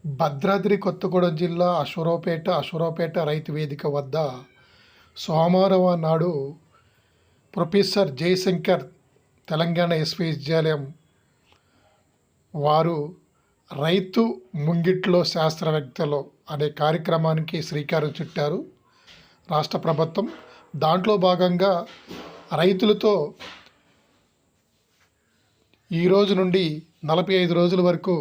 భద్రాద్రి కొత్తగూడెం జిల్లా అశ్వరావుపేట రైతు వేదిక వద్ద సోమవారం నాడు ప్రొఫెసర్ జయశంకర్ తెలంగాణ విశ్వవిద్యాలయం వారు రైతు ముంగిట్లో శాస్త్రవేత్తలు అనే కార్యక్రమానికి శ్రీకారం చుట్టారు రాష్ట్ర ప్రభుత్వం. దాంట్లో భాగంగా రైతులతో ఈ రోజు నుండి 45 రోజుల వరకు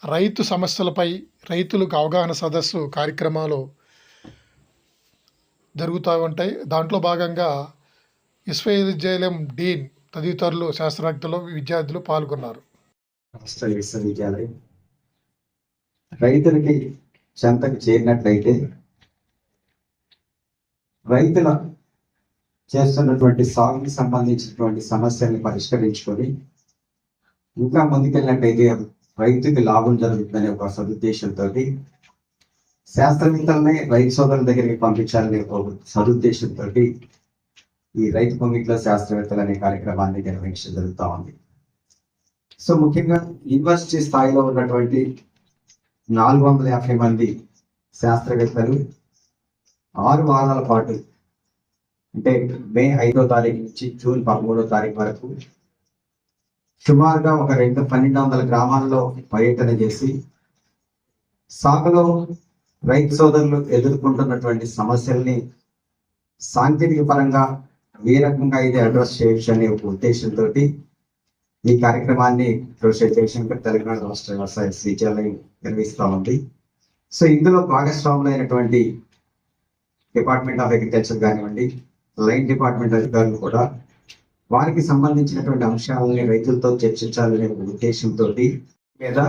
రైతు సమస్యలపై రైతులకు అవగాహన సదస్సు కార్యక్రమాలు జరుగుతూ ఉంటాయి. దాంట్లో భాగంగా విశ్వవిద్యాలయం డీన్ తదితరులు శాస్త్రవేత్తలు విద్యార్థులు పాల్గొన్నారు. రాష్ట్ర విశ్వవిద్యాలయం రైతులకి చెంతకు చేరినట్లయితే రైతుల చేస్తున్నటువంటి సాగుకి సంబంధించినటువంటి సమస్యల్ని పరిష్కరించుకొని ఇంకా ముందుకెళ్ళినట్లయితే రైతుకి లాభం జరుగుతుందనే ఒక సదుద్దేశంతో శాస్త్రవేత్తలనే రైతు సోదరుల దగ్గరికి పంపించాలనే ఒక సదుద్దేశంతో ఈ రైతు పొంగిట్లో శాస్త్రవేత్తలు అనే కార్యక్రమాన్ని నిర్వహించడం జరుగుతూ ఉంది. సో ముఖ్యంగా యూనివర్సిటీ స్థాయిలో ఉన్నటువంటి 450 మంది శాస్త్రవేత్తలు 6 వారాల పాటు అంటే మే 5వ తారీఖు నుంచి జూన్ 13వ తారీఖు వరకు సుమారుగా ఒక 1200 గ్రామాల్లో పర్యటన చేసి సాగులో రైతు సోదరులు ఎదుర్కొంటున్నటువంటి సమస్యల్ని సాంకేతిక పరంగా ఏ రకంగా ఇది అడ్రస్ చేయొచ్చు అనే ఒక ఉద్దేశంతో ఈ కార్యక్రమాన్ని ప్రొఫెసర్ జయశంకర్ తెలంగాణ రాష్ట్ర వ్యవసాయ విశ్వవిద్యాలయం నిర్వహిస్తూ ఉంది. సో ఇందులో భాగస్వాములైనటువంటి డిపార్ట్మెంట్ ఆఫ్ అగ్రికల్చర్ కానివ్వండి, లైన్ డిపార్ట్మెంట్ అధికారులు కూడా వారికి సంబంధించినటువంటి అంశాలని రైతులతో చర్చించాలనే ఉద్దేశంతో లేదా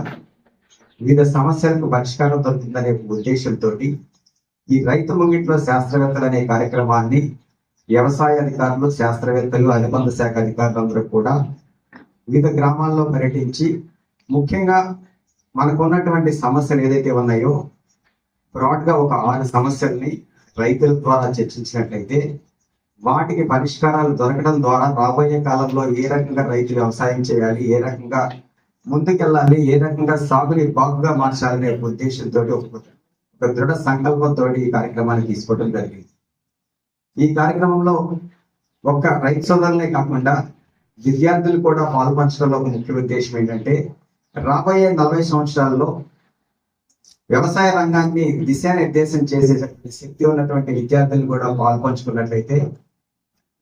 వివిధ సమస్యలకు పరిష్కారం దొరుకుతుందనే ఉద్దేశంతో ఈ రైతు ముంగిట్లో శాస్త్రవేత్తలు అనే కార్యక్రమాన్ని వ్యవసాయ అధికారులు, శాస్త్రవేత్తలు, అనుబంధ శాఖ అధికారులందరూ కూడా వివిధ గ్రామాల్లో పర్యటించి ముఖ్యంగా మనకు ఉన్నటువంటి సమస్యలు ఏదైతే ఉన్నాయో బ్రాడ్గా ఒక 6 సమస్యల్ని రైతుల ద్వారా చర్చించినట్లయితే వాటికి పరిష్కారాలు దొరకడం ద్వారా రాబోయే కాలంలో ఏ రకంగా రైతు వ్యవసాయం చేయాలి, ఏ రకంగా ముందుకెళ్ళాలి, ఏ రకంగా సాగుని బాగుగా మార్చాలనే ఉద్దేశంతో ఒక దృఢ సంకల్పంతో ఈ కార్యక్రమాన్ని తీసుకోవడం జరిగింది. ఈ కార్యక్రమంలో ఒక్క రైతు సోదరులే కాకుండా విద్యార్థులు కూడా పాల్పంచడంలో ఒక ముఖ్య ఉద్దేశం ఏంటంటే రాబోయే 40 సంవత్సరాల్లో వ్యవసాయ రంగాన్ని దిశానిర్దేశం చేసే శక్తి ఉన్నటువంటి విద్యార్థులు కూడా పాల్పంచుకున్నట్లయితే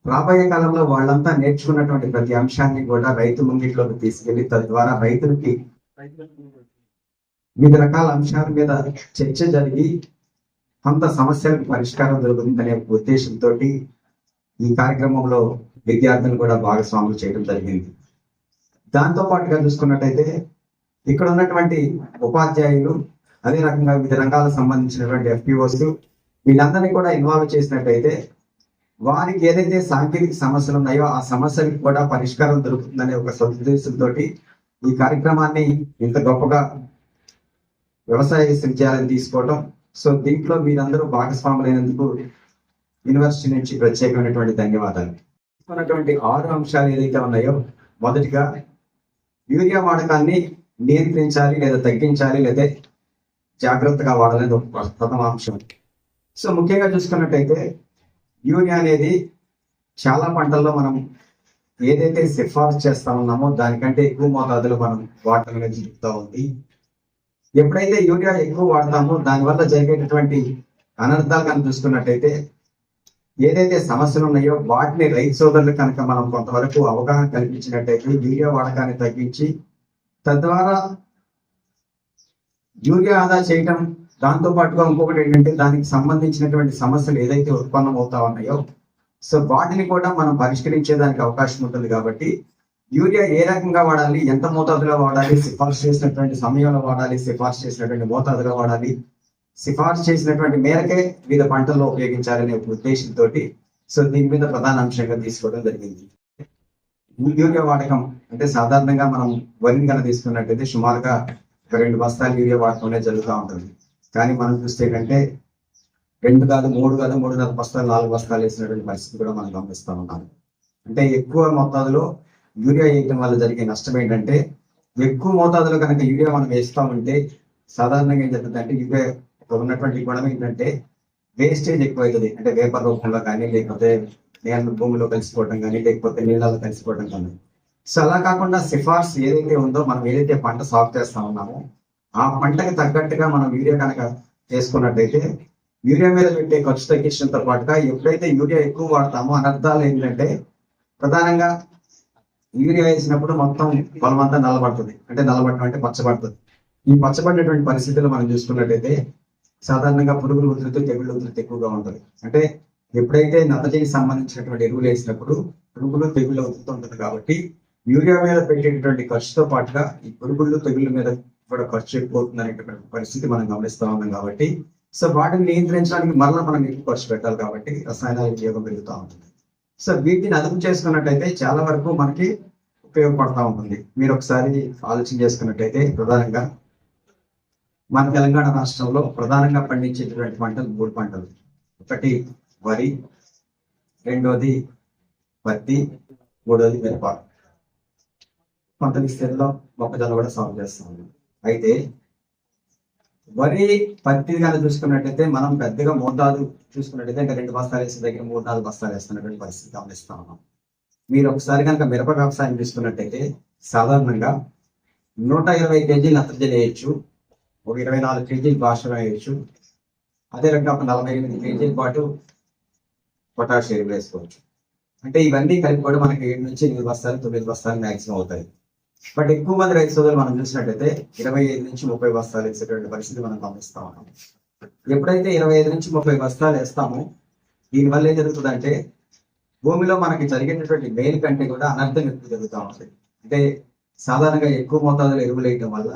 రాబోయే కాలంలో వాళ్ళంతా నేర్చుకున్నటువంటి ప్రతి అంశాన్ని కూడా రైతు ముంగిట్లోకి తీసుకెళ్లి తద్వారా రైతులకి వివిధ రకాల అంశాల మీద చర్చ జరిగి కొంత సమస్యలకు పరిష్కారం దొరుకుతుందనే ఉద్దేశంతో ఈ కార్యక్రమంలో విద్యార్థులు కూడా భాగస్వాములు చేయడం జరిగింది. దాంతో పాటుగా చూసుకున్నట్టయితే ఇక్కడ ఉన్నటువంటి ఉపాధ్యాయులు, అదే రకంగా వివిధ రంగాలకు సంబంధించినటువంటి FPOs వీళ్ళందరినీ కూడా ఇన్వాల్వ్ చేసినట్టయితే వారికి ఏదైతే సాంకేతిక సమస్యలు ఉన్నాయో ఆ సమస్యలకు కూడా పరిష్కారం దొరుకుతుందనే ఒక సదుద్దేశంతో ఈ కార్యక్రమాన్ని ఇంత గొప్పగా వ్యవసాయ విశ్వవిద్యాలయం తీసుకోవడం. సో దీంట్లో మీరందరూ భాగస్వాములైనందుకు యూనివర్సిటీ నుంచి ప్రత్యేకమైనటువంటి ధన్యవాదాలు. ఉన్నటువంటి 6 అంశాలు ఏదైతే ఉన్నాయో మొదటిగా యూరియా వాడకాన్ని నియంత్రించాలి లేదా తగ్గించాలి లేదా జాగ్రత్తగా వాడాలనేది ఒక ప్రథమ అంశం. సో ముఖ్యంగా చూసుకున్నట్టయితే యూరియా అనేది చాలా పంటల్లో మనం ఏదైతే సిఫార్సు చేస్తా ఉన్నామో దానికంటే ఎక్కువ మోతాదులో మనం వాడటం అనేది జరుగుతూ ఉంది. ఎప్పుడైతే యూరియా ఎక్కువ వాడతామో దానివల్ల జరిగేటటువంటి అనర్థాలు కనుక చూసుకున్నట్టయితే ఏదైతే సమస్యలు ఉన్నాయో వాటిని రైతు సోదరులు కనుక మనం కొంతవరకు అవగాహన కల్పించినట్టయితే యూరియా వాడకాన్ని తగ్గించి తద్వారా యూరియా ఆదా చేయటం, దాంతో పాటుగా ఇంకొకటి ఏంటంటే దానికి సంబంధించినటువంటి సమస్యలు ఏదైతే ఉత్పన్నం అవుతా ఉన్నాయో సో వాటిని కూడా మనం పరిష్కరించేదానికి అవకాశం ఉంటుంది. కాబట్టి యూరియా ఏ రకంగా వాడాలి, ఎంత మోతాదులో వాడాలి, సిఫార్సు చేసినటువంటి సమయంలో వాడాలి, సిఫార్సు చేసినటువంటి మోతాదులో వాడాలి, సిఫార్సు చేసినటువంటి మేరకే వివిధ పంటల్లో ఉపయోగించాలనే ఉద్దేశంతో సో దీని మీద ప్రధాన అంశంగా తీసుకోవడం జరిగింది. యూరియా వాడకం అంటే సాధారణంగా మనం వరిని కనుక తీసుకున్నట్టయితే సుమారుగా 2 బస్తాలు యూరియా వాడకం జరుగుతూ ఉంటుంది. కానీ మనం చూస్తే కంటే 2 కాదు, 3 కాదు, 3.5 బస్తాలు, 4 బస్తాలు వేసినటువంటి పరిస్థితి కూడా మనం గమనిస్తూ ఉన్నాం. అంటే ఎక్కువ మొత్తాదులో యూరియా వేయటం వల్ల జరిగే నష్టం ఏంటంటే ఎక్కువ మోతాదులో కనుక యూరియా మనం వేస్తా ఉంటే సాధారణంగా ఏం జరుగుతుందంటే ఇవే ఉన్నటువంటి గుణం ఏంటంటే వేస్టేజ్ ఎక్కువ అవుతుంది. అంటే వేపర్ రూపంలో కానీ, లేకపోతే నేల భూమిలో కలిసిపోవడం కానీ, లేకపోతే నీళ్ళలో కలిసిపోవడం కానీ. సో అలా కాకుండా సిఫార్సు ఏదైతే ఉందో, మనం ఏదైతే పంట సాగు చేస్తా ఉన్నామో ఆ పంటకి తగ్గట్టుగా మనం యూరియా కనుక చేసుకున్నట్టయితే యూరియా మీద పెట్టే ఖర్చు తగ్గించడంతో పాటుగా ఎప్పుడైతే యూరియా ఎక్కువ వాడతామో అనర్థాలు ఏంటంటే ప్రధానంగా యూరియా వేసినప్పుడు మొత్తం పొలం అంతా నల్లబడుతుంది. అంటే నల్లబడటం అంటే పచ్చబడుతుంది. ఈ పచ్చబడినటువంటి పరిస్థితుల్లో మనం చూసుకున్నట్టయితే సాధారణంగా పురుగుల ఉధృతి, తెగుళ్ళ ఉధృతి ఎక్కువగా ఉంటుంది. అంటే ఎప్పుడైతే నత్తజనికి సంబంధించినటువంటి ఎరువులు వేసినప్పుడు పురుగులు, తెగుళ్ళ ఉధృతి ఉంటుంది. కాబట్టి యూరియా మీద పెట్టేటటువంటి ఖర్చుతో పాటుగా ఈ పురుగుళ్ళు, తెగుళ్ళ మీద కూడా ఖర్చు ఎక్కువ అవుతుంది అనేటువంటి పరిస్థితి మనం గమనిస్తా ఉన్నాం. కాబట్టి సో వాటిని నియంత్రించడానికి మరలా మనం ఎక్కువ ఖర్చు పెట్టాలి. కాబట్టి రసాయనాల వినియోగం పెరుగుతూ ఉంటుంది. సో వీటిని అదుపు చేసుకున్నట్టయితే చాలా వరకు మనకి ఉపయోగపడతా ఉంటుంది. మీరు ఒకసారి ఆలోచన చేసుకున్నట్టయితే ప్రధానంగా మన తెలంగాణ రాష్ట్రంలో ప్రధానంగా పండించేటటువంటి పంటలు 3 పంటలు. ఒకటి వరి, రెండోది పత్తి, మూడోది మిరప. కొంత విస్తీర్ణంలో మొక్కజొన్న కూడా సాగు చేస్తాము. అయితే వరి, పత్తి కనుక చూసుకున్నట్టయితే మనం పెద్దగా మోతాదు చూసుకున్నట్టయితే ఇంకా 2 బస్తాలు వేసిన దగ్గర 3-4 బస్తాలు వేస్తున్నటువంటి పరిస్థితి గమనిస్తా ఉన్నాం. మీరు ఒకసారి కనుక మిరప వ్యవసాయం చూసుకున్నట్టయితే సాధారణంగా 120 కేజీలు నత్రజని వేయచ్చు, ఒక 24 కేజీలు భాషణ వేయచ్చు, అదే రకంగా ఒక 48 కేజీల పాటు పొటాష్ ఎరువులు వేసుకోవచ్చు. అంటే ఇవన్నీ కలిపి కూడా మనకి 7 నుంచి 8 బస్తాలు 9 బస్తాలు మ్యాక్సిమం అవుతాయి. బట్ ఎక్కువ మంది రైతు సోదరులు మనం చూసినట్టయితే 25 నుంచి 30 బస్తాలు వేసేటువంటి పరిస్థితి మనం గమనిస్తా ఉన్నాం. ఎప్పుడైతే 25 నుంచి 30 బస్తాలు వేస్తామో దీనివల్ల ఏం జరుగుతుందంటే భూమిలో మనకి జరిగేటటువంటి మేలు కంటే కూడా అనర్థం ఎక్కువ జరుగుతూ ఉంటుంది. అంటే సాధారణంగా ఎక్కువ మోతాదులో ఎరువులు వేయడం వల్ల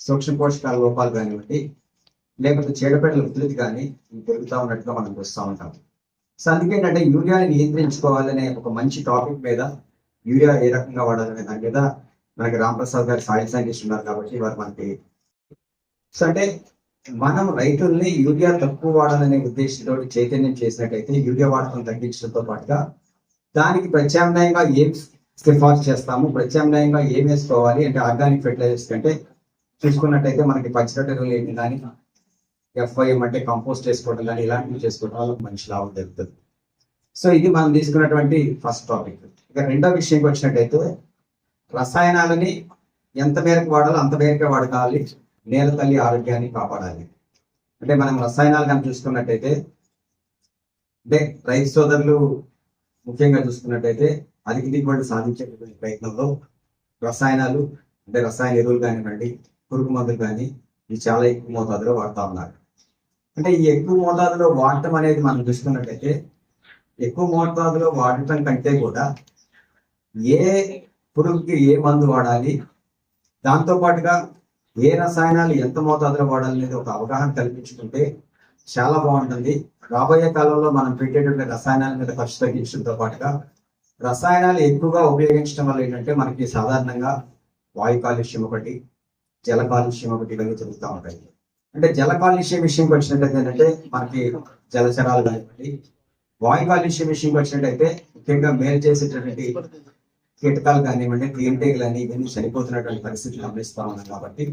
సూక్ష్మ పోషకాల లోపాలు కానివ్వండి, లేకపోతే చీడపీడల ఉధృతి కానీ పెరుగుతూ ఉన్నట్టుగా మనం చూస్తూ ఉంటాం. సో అందుకేంటంటే యూరియాని నియంత్రించుకోవాలనే ఒక మంచి టాపిక్ మీద యూరియా ఏ రకంగా వాడాలనే దాని మీద మనకి రాంప్రసాద్ గారు సాయిల్ సైంటిస్ట్ ఉన్నారు. కాబట్టి వారు మనకి సో అంటే మనం రైతుల్ని యూరియా తక్కువ వాడాలనే ఉద్దేశంతో చైతన్యం చేసినట్టయితే యూరియా వాడకం తగ్గించడంతో పాటుగా దానికి ప్రత్యామ్నాయంగా ఏం సిఫార్సు చేస్తాము, ప్రత్యామ్నాయంగా ఏం వేసుకోవాలి అంటే ఆర్గానిక్ ఫెర్టిలైజర్స్ కంటే చూసుకున్నట్టయితే మనకి పచ్చిరొట్ట ఎరువులు ఏంటి కానీ, FIM అంటే కంపోస్ట్ చేసుకోవడం కానీ ఇలాంటివి చేసుకోవడం వల్ల మంచి లాభం జరుగుతుంది. సో ఇది మనం తీసుకున్నటువంటి ఫస్ట్ టాపిక్. ఇక రెండో విషయంకి వచ్చినట్టయితే రసాయనాలని ఎంత మేరకు వాడాలో అంత మేరకే వాడుకోవాలి, నేల తల్లి ఆరోగ్యాన్ని కాపాడాలి. అంటే మనం రసాయనాలు కానీ చూసుకున్నట్టయితే అంటే రైతు సోదరులు ముఖ్యంగా చూసుకున్నట్టయితే అధిక దిగుబడి సాధించేటువంటి ప్రయత్నంలో రసాయనాలు అంటే రసాయన ఎరువులు కానివ్వండి, పురుగు మందులు కానీ ఇవి చాలా ఎక్కువ మోతాదులో వాడుతూ ఉన్నారు. అంటే ఈ ఎక్కువ మోతాదులో వాడటం అనేది మనం చూసుకున్నట్టయితే ఎక్కువ మోతాదులో వాడటం కంటే కూడా ఏ పురుగుకి ఏ మందు వాడాలి, దాంతో పాటుగా ఏ రసాయనాలు ఎంత మోతాదులో వాడాలి అనేది ఒక అవగాహన కల్పించుకుంటే చాలా బాగుంటుంది. రాబోయే కాలంలో మనం పెట్టేటువంటి రసాయనాల మీద ఖర్చు తగ్గించడంతో పాటుగా రసాయనాలు ఎక్కువగా ఉపయోగించడం వల్ల ఏంటంటే మనకి సాధారణంగా వాయు కాలుష్యం ఒకటి, జల కాలుష్యం ఒకటి ఇవన్నీ జరుగుతూ ఉంటాయి. అంటే జల కాలుష్యం విషయంకి వచ్చినట్టయితే ఏంటంటే మనకి జలచరాలు కానివ్వండి, వాయు కాలుష్యం విషయంకి వచ్చినట్టయితే ముఖ్యంగా మేలు చేసేటటువంటి కీటకాలు కానివ్వండి, తేనెటీగలు అని ఇవన్నీ చనిపోతున్నటువంటి పరిస్థితులు గమనిస్తా ఉన్నాం. కాబట్టి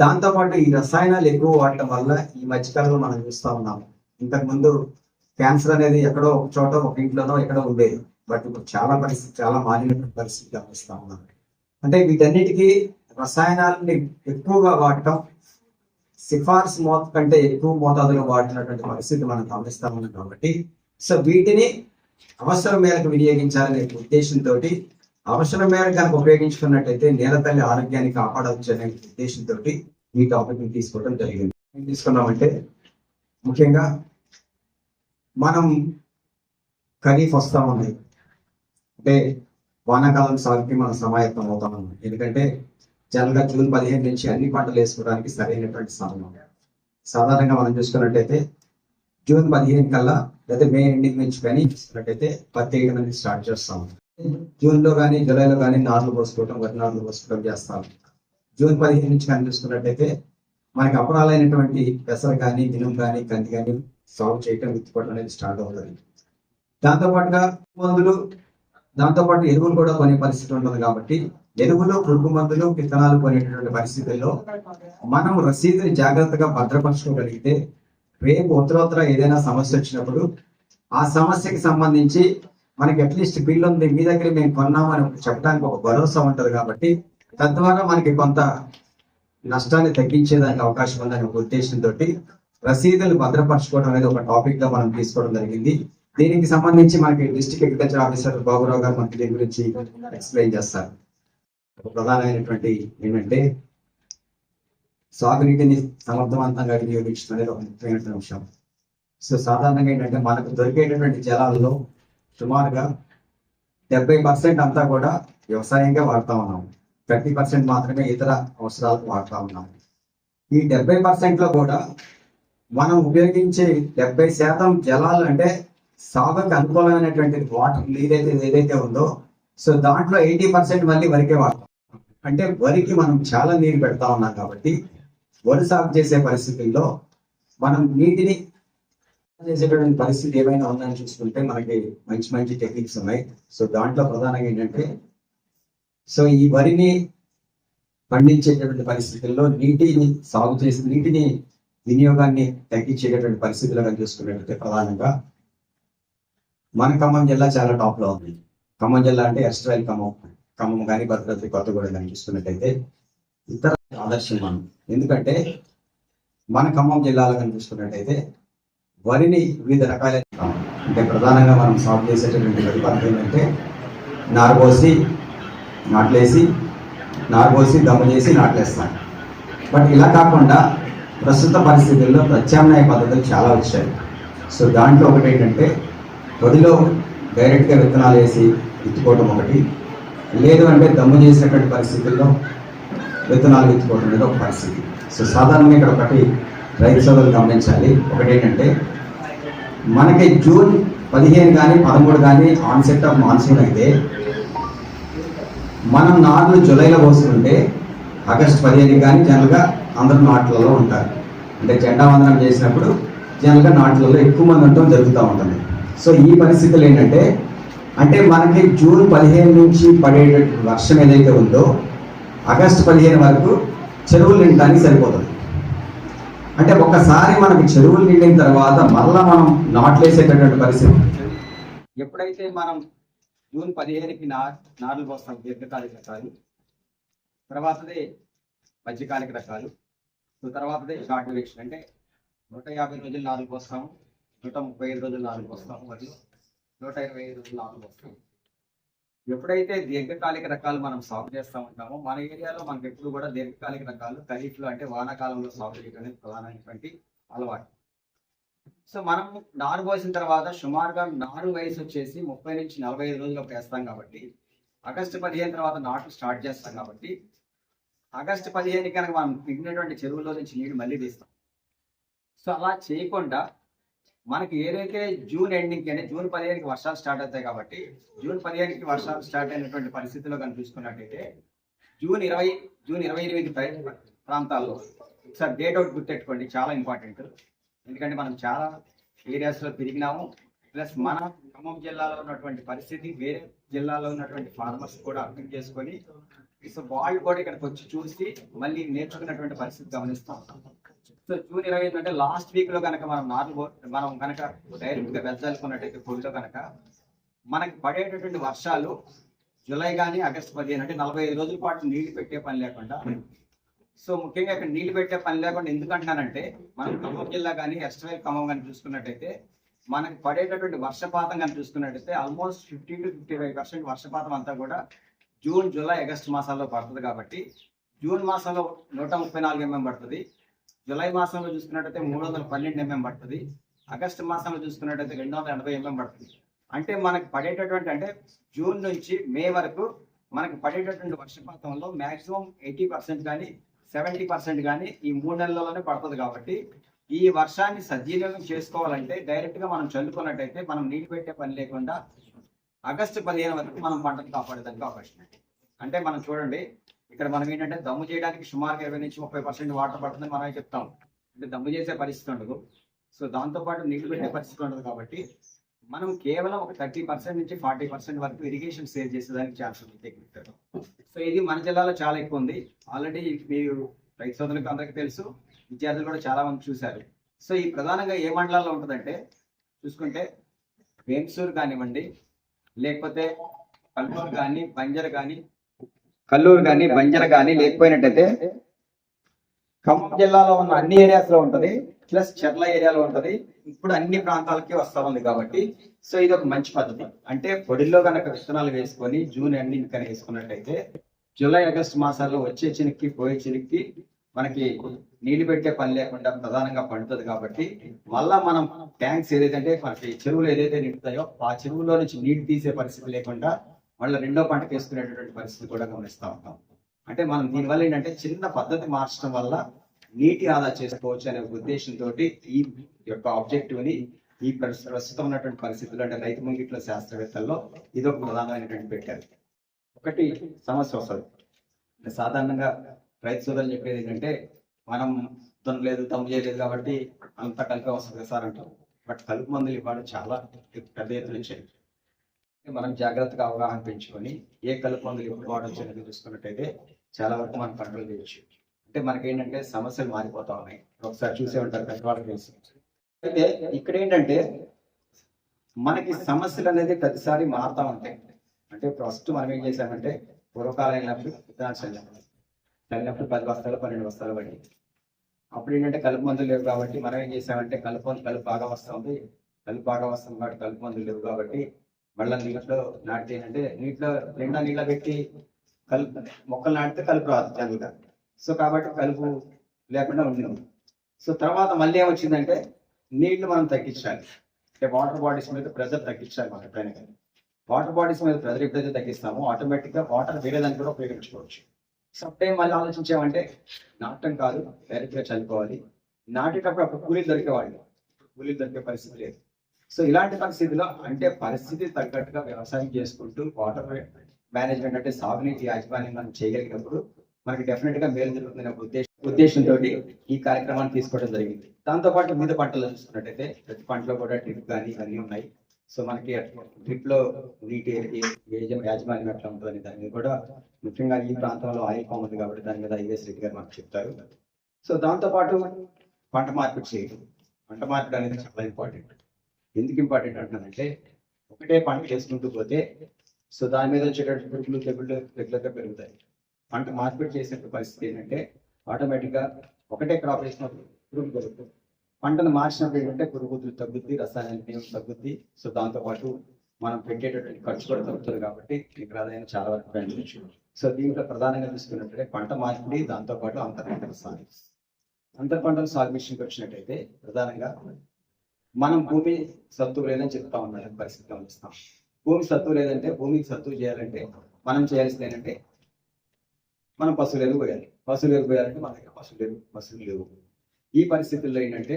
దాంతోపాటు ఈ రసాయనాలు ఎక్కువ వాడటం వల్ల ఈ మధ్యకాలంలో మనం చూస్తూ ఉన్నాము. ఇంతకు ముందు క్యాన్సర్ అనేది ఎక్కడో ఒక చోట ఒక ఇంట్లోనో ఎక్కడో ఉండేది. బట్ ఇప్పుడు చాలా మారినటువంటి పరిస్థితి గమనిస్తా ఉన్నాం. అంటే వీటన్నిటికీ రసాయనాలని ఎక్కువగా వాడటం, సిఫార్సు మోతాదు కంటే ఎక్కువ మోతాదులో వాడుతున్నటువంటి పరిస్థితి మనం గమనిస్తా ఉన్నాం. కాబట్టి సో వీటిని అవసరం మేరకు వినియోగించాలనే ఉద్దేశంతో, అవసరం మేరకు కనుక ఉపయోగించుకున్నట్టయితే నేల తల్లి ఆరోగ్యాన్ని కాపాడవచ్చు అనే ఉద్దేశంతో ఈ టాపిక్ ని తీసుకోవడం జరిగింది. ఏం తీసుకున్నామంటే ముఖ్యంగా మనం ఖరీఫ్ వస్తా ఉంది అంటే వానాకాలం సాగుకి మనం సమాయత్తం అవుతా ఉన్నాం. ఎందుకంటే జనరల్గా జూన్ 15 నుంచి అన్ని పంటలు వేసుకోవడానికి సరైనటువంటి సమయం. సాధారణంగా మనం చూసుకున్నట్టయితే జూన్ 15 కల్లా లేదా మే ఎండింగ్ నుంచి కానీ చూసుకున్నట్టయితే పత్తి వేయడం అనేది స్టార్ట్ చేస్తాం. జూన్ లో కానీ జూలైలో కానీ నార్లు పోసుకోవడం, వరి నార్లు పోసుకోవడం చేస్తాం. జూన్ 15 నుంచి కానీ చూసుకున్నట్టయితే మనకి అపరాలైనటువంటి పెసర కానీ, మినుము కానీ, కంది కానీ సాగు చేయటం, విత్తుకోవడం అనేది స్టార్ట్ అవుతుంది. దాంతోపాటుగా మందులు, దాంతోపాటు ఎరువులు కూడా కొనే పరిస్థితి ఉంటుంది. కాబట్టి ఎరువులు, పురుగు మందులు, విత్తనాలు కొనేటటువంటి పరిస్థితుల్లో మనం రసీదుని జాగ్రత్తగా భద్రపరచుకోగలిగితే రేపు ఉత్తరోత్తర ఏదైనా సమస్య వచ్చినప్పుడు ఆ సమస్యకి సంబంధించి మనకి అట్లీస్ట్ బిల్ ఉంది, మీ దగ్గర మేము కొన్నామని చెప్పడానికి ఒక భరోసా ఉంటది. కాబట్టి తద్వారా మనకి కొంత నష్టాన్ని తగ్గించేదానికి అవకాశం ఉందనే ఒక ఉద్దేశంతో రసీదులు భద్రపరచుకోవడం అనేది ఒక టాపిక్ గా మనం తీసుకోవడం జరిగింది. దీనికి సంబంధించి మనకి డిస్ట్రిక్ట్ అగ్రికల్చర్ ఆఫీసర్ బాబురావు గారు మనకి దీని గురించి ఎక్స్ప్లెయిన్ చేస్తారు. ఒక ప్రధానమైనటువంటి ఏంటంటే సాగునీటిని సమర్థవంతంగా వినియోగించడం అనేది ఒక ముఖ్యమైన అంశం. సో సాధారణంగా ఏంటంటే మనకు దొరికేటటువంటి జలాల్లో సుమారుగా 70% అంతా కూడా వ్యవసాయంగా వాడుతూ ఉన్నాం, 30% మాత్రమే ఇతర అవసరాలకు వాడుతూ ఉన్నాం. ఈ 70% లో కూడా మనం ఉపయోగించే 70% జలాలు అంటే సాగుకు అనుకూలమైనటువంటి వాటర్ నీరు ఏదైతే ఉందో, సో దాంట్లో 80% మళ్ళీ వరికే వాడతాం. అంటే వరికి మనం చాలా నీరు పెడతా ఉన్నాం కాబట్టి వరి సాగు చేసే పరిస్థితుల్లో మనం నీటిని చేసేటటువంటి పరిస్థితి ఏమైనా ఉందని చూసుకుంటే మనకి మంచి మంచి టెక్నిక్స్ ఉన్నాయి. సో దాంట్లో ప్రధానంగా ఏంటంటే సో ఈ వరిని పండించేటటువంటి పరిస్థితుల్లో నీటిని సాగు చేసి నీటిని వినియోగాన్ని తగ్గించేటటువంటి పరిస్థితులుగా చూసుకున్నట్లయితే ప్రధానంగా మన ఖమ్మం జిల్లా చాలా టాప్ లో ఉంది. ఖమ్మం జిల్లా అంటే ఎస్ట్రైల్ ఖమ్మం కానీ భద్రాద్రి కొత్తగూడెం కానీ చూసుకున్నట్టయితే ఇతర ఆదర్శం మనం. ఎందుకంటే మన ఖమ్మం జిల్లాలో కానీ చూసుకున్నట్టయితే వరిని వివిధ రకాల అంటే ప్రధానంగా మనం సాగు చేసేటటువంటి వరి పంట ఏంటంటే నారుపోసి దమ్ము చేసి నాట్లేస్తాం. బట్ ఇలా కాకుండా ప్రస్తుత పరిస్థితుల్లో ప్రత్యామ్నాయ పద్ధతులు చాలా వచ్చాయి. సో దాంట్లో ఒకటి ఏంటంటే వరిలో డైరెక్ట్గా విత్తనాలు వేసి విత్తుకోవడం ఒకటి, లేదు అంటే దమ్ము చేసినటువంటి పరిస్థితుల్లో విత్తనాలు విత్తుకోవడం అనేది ఒక పరిస్థితి. సో సాధారణంగా ఇక్కడ ఒకటి రైతు సోదరులు గమనించాలి. ఒకటి ఏంటంటే మనకి జూన్ 15 కానీ 13 కానీ ఆన్సెట్ ఆఫ్ మాన్సూన్ అయితే మనం నాట్లు జూలైలో పోసుకుంటే ఆగస్టు 15 కానీ జనరల్గా అందరూ నాట్లలో ఉంటారు. అంటే జెండా వందనం చేసినప్పుడు జనరల్గా నాట్లలో ఎక్కువ మంది ఉండటం జరుగుతూ ఉంటుంది. సో ఈ పరిస్థితులు ఏంటంటే అంటే మనకి జూన్ 15 నుంచి పడేటటువంటి వర్షం ఏదైతే ఉందో ఆగస్టు 15 వరకు చెరువులు నిండడానికి సరిపోతుంది. అంటే ఒక్కసారి మనకి చెరువులు నిండిన తర్వాత మళ్ళా మనం నాట్లేసేటటువంటి పరిస్థితి. ఎప్పుడైతే మనం జూన్ 15కి నార్లు పోస్తాం, దీర్ఘకాలిక రకాలు, తర్వాతదే మధ్యకాలిక రకాలు, తర్వాతదే షార్ట్ డ్యూరేషన్ అంటే 150 రోజులు నార్లు పోస్తాము, 135 రోజులు నార్లు పోస్తాము, మరియు 125 రోజులు నార్లు పోస్తాము. ఎప్పుడైతే దీర్ఘకాలిక రకాలు మనం సాగు చేస్తూ ఉంటామో మన ఏరియాలో మనకి ఎప్పుడు కూడా దీర్ఘకాలిక రకాలు ఖరీఫ్లో అంటే వానాకాలంలో సాగు చేయడం అనేది ప్రధానమైనటువంటి అలవాటు. సో మనం నారు పోసిన తర్వాత సుమారుగా నారు వయసు వచ్చేసి 30 నుంచి 45 రోజులకు వేస్తాం కాబట్టి ఆగస్టు 15 తర్వాత నాట్లు స్టార్ట్ చేస్తాం కాబట్టి ఆగస్టు 15 కనుక మనం మిగిలినటువంటి చెరువులో నుంచి నీళ్ళు మళ్ళీ తీస్తాం. సో అలా చేయకుండా మనకి ఏదైతే జూన్ ఎండింగ్కి అంటే జూన్ 15కి వర్షాలు స్టార్ట్ అవుతాయి కాబట్టి జూన్ 15కి వర్షాలు స్టార్ట్ అయినటువంటి పరిస్థితుల్లో కనుక చూసుకున్నట్టయితే జూన్ 28 ప్రాంతాల్లో ఒకసారి డేట్ అవుట్ గుర్తెట్టుకోండి, చాలా ఇంపార్టెంట్. ఎందుకంటే మనం చాలా ఏరియాస్లో తిరిగినాము, ప్లస్ మన ఖమ్మం జిల్లాలో ఉన్నటువంటి పరిస్థితి వేరే జిల్లాలో ఉన్నటువంటి ఫార్మర్స్ కూడా అర్థం చేసుకొని సో వాళ్ళు కూడా ఇక్కడికి వచ్చి చూసి మళ్ళీ నేర్చుకున్నటువంటి పరిస్థితి గమనిస్తాం. సో జూన్ 25 అంటే లాస్ట్ వీక్ లో కనుక మనం కనుక డైరెక్ట్ గా వెళ్దాలనుకున్నట్టయితే పొడిలో కనుక మనకి పడేటటువంటి వర్షాలు జూలై కానీ ఆగస్టు 15 అంటే 45 రోజుల పాటు నీళ్లు పెట్టే పని లేకుండా. సో ముఖ్యంగా ఇక్కడ నీళ్లు పెట్టే పని లేకుండా ఎందుకంటున్నానంటే మనం ఖమ్మం జిల్లా కానీ ఎస్ట్రైల్ ఖమ్మం కానీ చూసుకున్నట్టయితే మనకి పడేటటువంటి వర్షపాతం కానీ చూసుకున్నట్టయితే ఆల్మోస్ట్ 50 to 55% వర్షపాతం అంతా కూడా జూన్, జూలై, ఆగస్టు మాసాల్లో పడుతుంది. కాబట్టి జూన్ మాసంలో 134 mm పడుతుంది, జూలై మాసంలో చూసుకున్నట్టయితే 312 mm పడుతుంది, ఆగస్టు మాసంలో చూసుకున్నట్టయితే 280 mm పడుతుంది. అంటే మనకి పడేటటువంటి అంటే జూన్ నుంచి మే వరకు మనకి పడేటటువంటి వర్షపాతంలో మాక్సిమం 80% కానీ 70% కానీ ఈ 3 నెలల్లోనే పడుతుంది. కాబట్టి ఈ వర్షాన్ని సద్వినియోగం చేసుకోవాలంటే డైరెక్ట్ గా మనం చల్లుకున్నట్టయితే మనం నీళ్ళు పెట్టే పని లేకుండా ఆగస్టు 15 వరకు మనం పంటను కాపాడేదానికి అవకాశం. అంటే మనం చూడండి ఇక్కడ మనం ఏంటంటే దమ్ము చేయడానికి సుమారుగా 20 నుంచి 30% వాటర్ పడుతుందని మనమే చెప్తాం. అంటే దమ్ము చేసే పరిస్థితి ఉండదు, సో దాంతోపాటు నీళ్లు పెట్టే పరిస్థితి ఉండదు. కాబట్టి మనం కేవలం ఒక 30% నుంచి 40% వరకు ఇరిగేషన్ సేవ్ చేసేదానికి ఛాన్స్ ఉంది టెక్నిక్. సో ఇది మన జిల్లాలో చాలా ఎక్కువ ఉంది. ఆల్రెడీ మీరు రైతు సోదరులకు అందరికీ తెలుసు, విద్యార్థులు కూడా చాలా మంది చూశారు. సో ఈ ప్రధానంగా ఏ మండలాల్లో ఉంటుందంటే చూసుకుంటే వేంసూరు కానివ్వండి, లేకపోతే కల్లూరు కానీ బంజర కానీ లేకపోయినట్టయితే ఖమ్మం జిల్లాలో ఉన్న అన్ని ఏరియాస్ లో ఉంటది, ప్లస్ చెర్ల ఏరియాలో ఉంటది. ఇప్పుడు అన్ని ప్రాంతాలకి వస్తా ఉంది కాబట్టి సో ఇది ఒక మంచి పద్ధతి. అంటే పొడిలో కనుక విత్తనాలు వేసుకొని జూన్ ఎండింగ్ కనుక వేసుకున్నట్టయితే జూలై ఆగస్టు మాసాల్లో వచ్చే చినికి పోయే చినికి మనకి నీళ్లు పెట్టే పని లేకుండా ప్రధానంగా పండుతుంది. కాబట్టి మళ్ళా మనం ట్యాంక్స్ ఏదైతే మనకి చెరువులు ఏదైతే నిండుతాయో ఆ చెరువులో నుంచి నీళ్లు తీసే పరిస్థితి లేకుండా మళ్ళీ రెండో పంటకు వేసుకునేటటువంటి పరిస్థితి కూడా గమనిస్తూ ఉంటాం. అంటే మనం దీనివల్ల ఏంటంటే చిన్న పద్ధతి మార్చడం వల్ల నీటి ఆదా చేసుకోవచ్చు అనే ఉద్దేశంతో ఈ యొక్క ఆబ్జెక్టివ్ ని ఈ ప్రస్తుతం ఉన్నటువంటి పరిస్థితుల్లో అంటే రైతు ముంగిట్ల శాస్త్రవేత్తల్లో ఇది ఒక ప్రధానమైనటువంటి పెట్టారు. ఒకటి సమస్య వస్తుంది. సాధారణంగా రైతు సోదరులు చెప్పేది ఏంటంటే మనం దున్నలేదు తమ్ము చేయలేదు కాబట్టి అంతా కలిపి వస్తుంది కదా సార్ అంటారు. బట్ కలుపు మందులు ఇవ్వడం చాలా పెద్ద ఎత్తున చేయాలి. మనం జాగ్రత్తగా అవగాహన పెంచుకొని ఏ కలుపు మందులు ఎప్పుడు వాడచ్చు అనేది చూసుకున్నట్టయితే చాలా వరకు మనం కంట్రోల్ చేయొచ్చు. అంటే మనకేంటంటే సమస్యలు మారిపోతా ఉన్నాయి. ఒకసారి చూసే ఉంటారు పెద్దవాళ్ళకి తెలుసు. అయితే ఇక్కడ ఏంటంటే మనకి సమస్యలు అనేది ప్రతిసారి మారుతా ఉంటాయి. అంటే ఫస్ట్ మనం ఏం చేసామంటే పూర్వకాలం అయినప్పుడు విత్తనాలు చల్లినప్పుడు 10 బస్తాలు 12 బస్తాలు పడి అప్పుడు ఏంటంటే కలుపు మందులు లేవు కాబట్టి మనం ఏం చేసామంటే కలుపు బాగా వస్తుంది. కలుపు బాగా వస్తుంది కాబట్టి కలుపు మందులు లేవు కాబట్టి మళ్ళీ నీటిలో నాటితే ఏంటంటే నిండా నీళ్ళ పెట్టి కలుపు మొక్కలు నాటితే కలుపు రాదు జనరల్గా. సో కాబట్టి కలుపు లేకుండా ఉండింది. సో తర్వాత మళ్ళీ ఏమొచ్చిందంటే నీళ్లు మనం తగ్గించాలి. అంటే వాటర్ బాడీస్ మీద ప్రెజర్ తగ్గించాలి. మనం ఎప్పుడైనా కానీ వాటర్ బాడీస్ మీద ప్రెజర్ ఎప్పుడైతే తగ్గిస్తామో ఆటోమేటిక్గా వాటర్ వేరే దాన్ని కూడా ఉపయోగించుకోవచ్చు. సమ్ టైం మళ్ళీ ఆలోచించామంటే నాటం కాదు, డైరెక్ట్గా చల్లుకోవాలి. నాటేటప్పుడు అప్పుడు కూలీలు దొరికేవాళ్ళు, కూలీలు దొరికే పరిస్థితి లేదు. సో ఇలాంటి పరిస్థితిలో అంటే పరిస్థితి తగ్గట్టుగా వ్యవసాయం చేసుకుంటూ వాటర్ మేనేజ్మెంట్ అంటే సాగునీటి యాజమాన్యం మనం చేయగలిగినప్పుడు మనకి డెఫినెట్ గా మేలు జరుగుతున్న ఉద్దేశంతో ఈ కార్యక్రమాన్ని తీసుకోవడం జరిగింది. దాంతోపాటు వివిధ పంటలు చూసుకున్నట్టయితే ప్రతి పంటలో కూడా డ్రిప్ కానీ ఇవన్నీ ఉన్నాయి. సో మనకి డ్రిప్ లో నీటి యాజమాన్యం ఎట్లా ఉంటుందని దాని మీద కూడా ముఖ్యంగా ఈ ప్రాంతంలో ఆయిల్ ఫామ్ ఉంది కాబట్టి దాని మీద ఐఎస్ రెడ్డి గారు మనకు చెప్తారు. సో దాంతోపాటు పంట మార్పిడి చేయడం, పంట మార్పిడి అనేది చాలా ఇంపార్టెంట్. ఎందుకు ఇంపార్టెంట్ అంటున్నానంటే ఒకటే పంట చేసుకుంటూ పోతే సో దాని మీద వచ్చేటటువంటి పురుగులు తెగుళ్ళు రెగ్యులర్గా పెరుగుతాయి. పంట మార్పిడి చేసే పరిస్థితి ఏంటంటే ఆటోమేటిక్గా ఒకటే క్రాప్ వేసినప్పుడు పురుగు పెరుగుతుంది. పంటను మార్చినప్పుడు ఏంటంటే పురుగు తగ్గుద్ది, రసాయన తగ్గుద్ది. సో దాంతోపాటు మనం పెట్టేటటువంటి ఖర్చు కూడా తగ్గుతుంది కాబట్టి ఇక్కడ ఆదాయం చాలా వరకు పెంచవచ్చు. సో దీంట్లో ప్రధానంగా చూసుకున్నట్లయితే పంట మార్పిడి, దాంతోపాటు అంతర్ పంటల సాగు. అంతర్ పంటల సాగు విషయంకి వచ్చినట్టయితే ప్రధానంగా మనం భూమి సత్తువు లేదని చెప్తా ఉన్నాం, పరిస్థితి గమనిస్తాం. భూమి సత్తువు లేదంటే భూమికి సత్తువు చేయాలంటే మనం చేయాల్సింది ఏంటంటే మనం పశువులు ఎరువు పోయాలి. పశువులు ఎరువు పోయాలంటే మన దగ్గర పశువులు లేవు. ఈ పరిస్థితుల్లో ఏంటంటే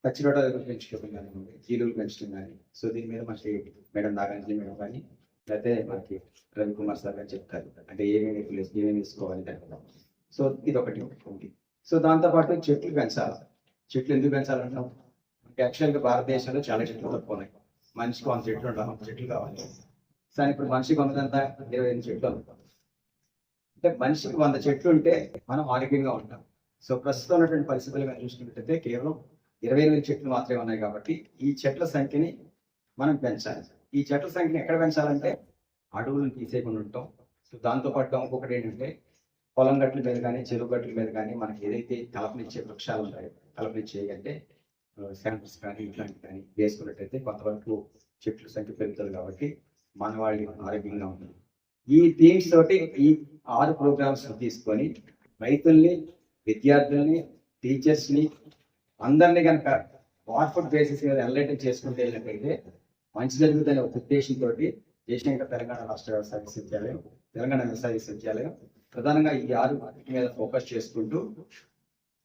పచ్చిరొట్ట ఎరువులు పెంచుకోవడం కానివ్వండి, జీలులు పెంచడం కానీ. సో దీని మీద మనకి మేడం నాగార్జున మేడం కానీ లేకపోతే మనకి రవికుమార్ సార్ గారు చెప్తారు అంటే ఏమేమి వేసుకోవాలి దాని. సో ఇది ఒకటి ఉంది. సో దాంతోపాటు చెట్లు పెంచాలి. చెట్లు ఎందుకు పెంచాలంటాం? యాక్చువల్గా భారతదేశంలో చాలా చెట్లు తక్కువ ఉన్నాయి. మనిషికి 100 చెట్లు ఉంటాం, 100 చెట్లు కావాలి. కానీ ఇప్పుడు మనిషికి 25 చెట్లు ఉంటాం. అంటే మనిషికి 100 చెట్లు ఉంటే మనం ఆరోగ్యంగా ఉంటాం. సో ప్రస్తుతం ఉన్నటువంటి పరిస్థితులు మేము చూసుకున్నట్టయితే కేవలం 28 చెట్లు మాత్రమే ఉన్నాయి. కాబట్టి ఈ చెట్ల సంఖ్యని మనం పెంచాలి. ఈ చెట్ల సంఖ్యని ఎక్కడ పెంచాలంటే అడవులను తీసేయకుండా ఉంటాం. సో దాంతోపాటు ఇంకొకటి ఏంటంటే పొలం గట్ల మీద కానీ చెరువు గట్ల మీద కానీ మనకి ఏదైతే కలపనిచ్చే వృక్షాలు ఉంటాయో కలపనిచ్చేయంటే శాంపిల్స్ కానీ ఇట్లాంటివి కానీ వేసుకున్నట్టయితే కొంతవరకు చెట్ల సంఖ్య పెరుగుతుంది కాబట్టి మానవాళి ఆరోగ్యంగా ఉంటుంది. ఈ థీమ్స్ తోటి ఈ 6 ప్రోగ్రామ్స్ తీసుకొని రైతుల్ని, విద్యార్థుల్ని, టీచర్స్ని అందరినీ కనుక ఫుడ్ బేసిస్ మీద ఎన్లైటన్ చేసుకుంటూ వెళ్ళినట్టయితే మంచి జరుగుతున్న ఒక ఉద్దేశంతో జయశంకర్ తెలంగాణ రాష్ట్ర వ్యవసాయ విశ్వవిద్యాలయం, తెలంగాణ వ్యవసాయ విశ్వవిద్యాలయం ప్రధానంగా ఈ 6 మీద ఫోకస్ చేసుకుంటూ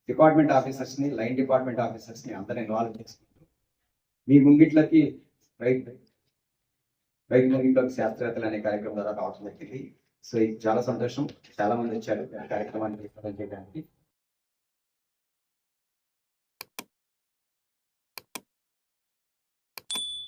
డిపార్ట్మెంట్ ఆఫీసర్స్ ని, లైన్ డిపార్ట్మెంట్ ఆఫీసర్స్ ని అందరినీ ఇన్వాల్వ్ చేసుకుంటూ మీ ముంగిట్లకి రైతు ముంగిట్లోకి శాస్త్రవేత్తలు అనే కార్యక్రమం ద్వారా రావడం జరిగింది. సో ఇది చాలా సంతోషం. చాలా మంది వచ్చారు కార్యక్రమాన్ని చేయడానికి.